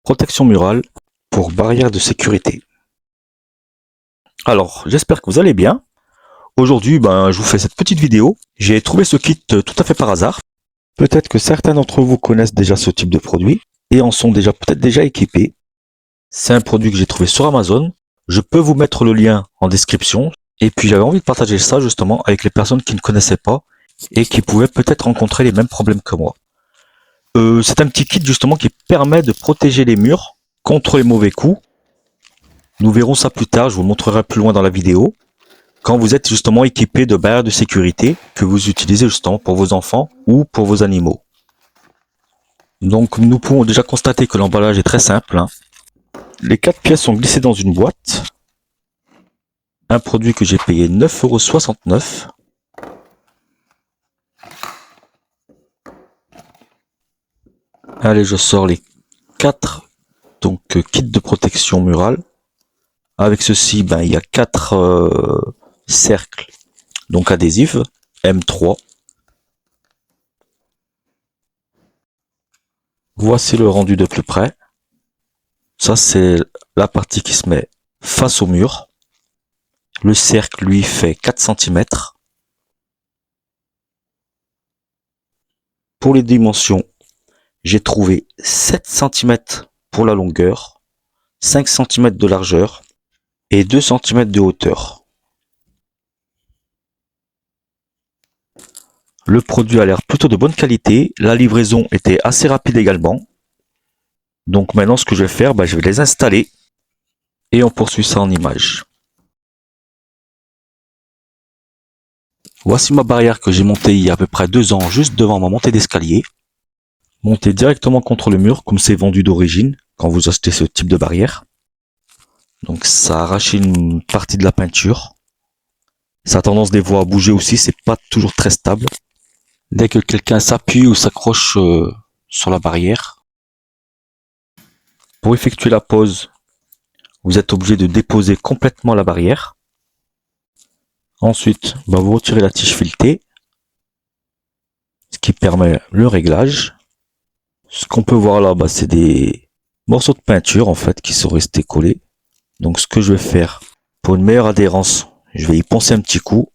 protection murale pour barrière de sécurité. Alors, j'espère que vous allez bien. Aujourd'hui, je vous fais cette petite vidéo. J'ai trouvé ce kit tout à fait par hasard. Peut-être que certains d'entre vous connaissent déjà ce type de produit et en sont peut-être déjà équipés. C'est un produit que j'ai trouvé sur Amazon. Je peux vous mettre le lien en description. Et puis j'avais envie de partager ça justement avec les personnes qui ne connaissaient pas et qui pouvaient peut-être rencontrer les mêmes problèmes que moi. C'est un petit kit justement qui permet de protéger les murs contre les mauvais coups. Nous verrons ça plus tard, je vous montrerai plus loin dans la vidéo. Quand vous êtes justement équipé de barrières de sécurité que vous utilisez justement pour vos enfants ou pour vos animaux. Donc nous pouvons déjà constater que l'emballage est très simple. Les 4 pièces sont glissées dans une boîte. Un produit que j'ai payé 9,69 €. Allez, je sors les 4 kits de protection murale. Avec ceci, il y a 4 cercles adhésifs M3. Voici le rendu de plus près. Ça, c'est la partie qui se met face au mur. Le cercle, lui, fait 4 cm. Pour les dimensions, j'ai trouvé 7 cm pour la longueur, 5 cm de largeur et 2 cm de hauteur. Le produit a l'air plutôt de bonne qualité. La livraison était assez rapide également. Donc maintenant, ce que je vais faire, je vais les installer et on poursuit ça en images. Voici ma barrière que j'ai montée il y a à peu près 2 ans, juste devant ma montée d'escalier. Montée directement contre le mur, comme c'est vendu d'origine, quand vous achetez ce type de barrière. Donc ça a arraché une partie de la peinture. Ça a tendance des fois à bouger aussi, c'est pas toujours très stable. Dès que quelqu'un s'appuie ou s'accroche sur la barrière. Pour effectuer la pose, vous êtes obligé de déposer complètement la barrière. Ensuite, vous retirez la tige filetée, ce qui permet le réglage. Ce qu'on peut voir là, c'est des morceaux de peinture en fait qui sont restés collés. Donc ce que je vais faire, pour une meilleure adhérence, je vais y poncer un petit coup.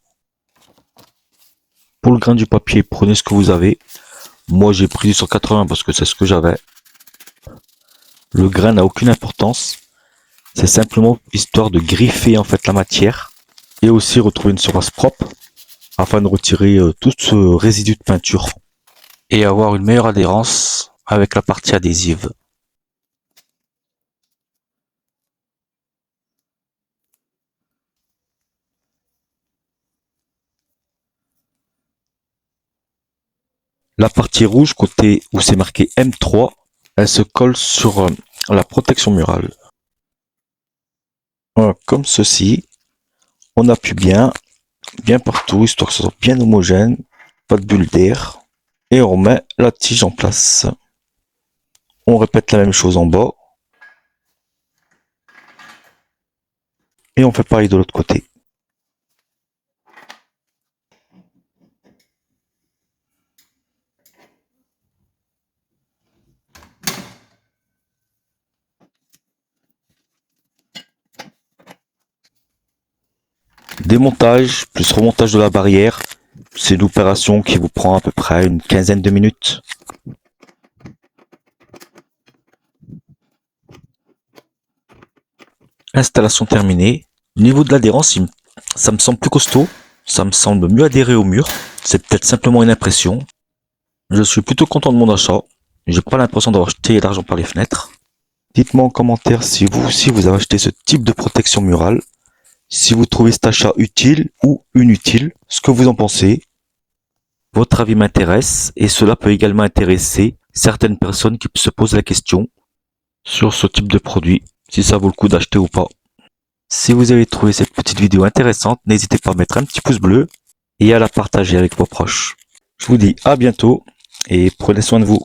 Pour le grain du papier, prenez ce que vous avez. Moi j'ai pris du 180 parce que c'est ce que j'avais. Le grain n'a aucune importance. C'est simplement histoire de griffer en fait la matière et aussi retrouver une surface propre afin de retirer tout ce résidu de peinture et avoir une meilleure adhérence avec la partie adhésive. La partie rouge, côté où c'est marqué M3, elle se colle sur la protection murale. Voilà, comme ceci. On appuie bien partout, histoire que ce soit bien homogène, pas de bulle d'air. Et on remet la tige en place. On répète la même chose en bas. Et on fait pareil de l'autre côté. Démontage plus remontage de la barrière, c'est une opération qui vous prend à peu près une quinzaine de minutes. Installation terminée. Au niveau de l'adhérence, ça me semble plus costaud, ça me semble mieux adhérer au mur. C'est peut-être simplement une impression. Je suis plutôt content de mon achat. J'ai pas l'impression d'avoir jeté l'argent par les fenêtres. Dites-moi en commentaire si vous aussi vous avez acheté ce type de protection murale. Si vous trouvez cet achat utile ou inutile, ce que vous en pensez. Votre avis m'intéresse et cela peut également intéresser certaines personnes qui se posent la question sur ce type de produit, si ça vaut le coup d'acheter ou pas. Si vous avez trouvé cette petite vidéo intéressante, n'hésitez pas à mettre un petit pouce bleu et à la partager avec vos proches. Je vous dis à bientôt et prenez soin de vous.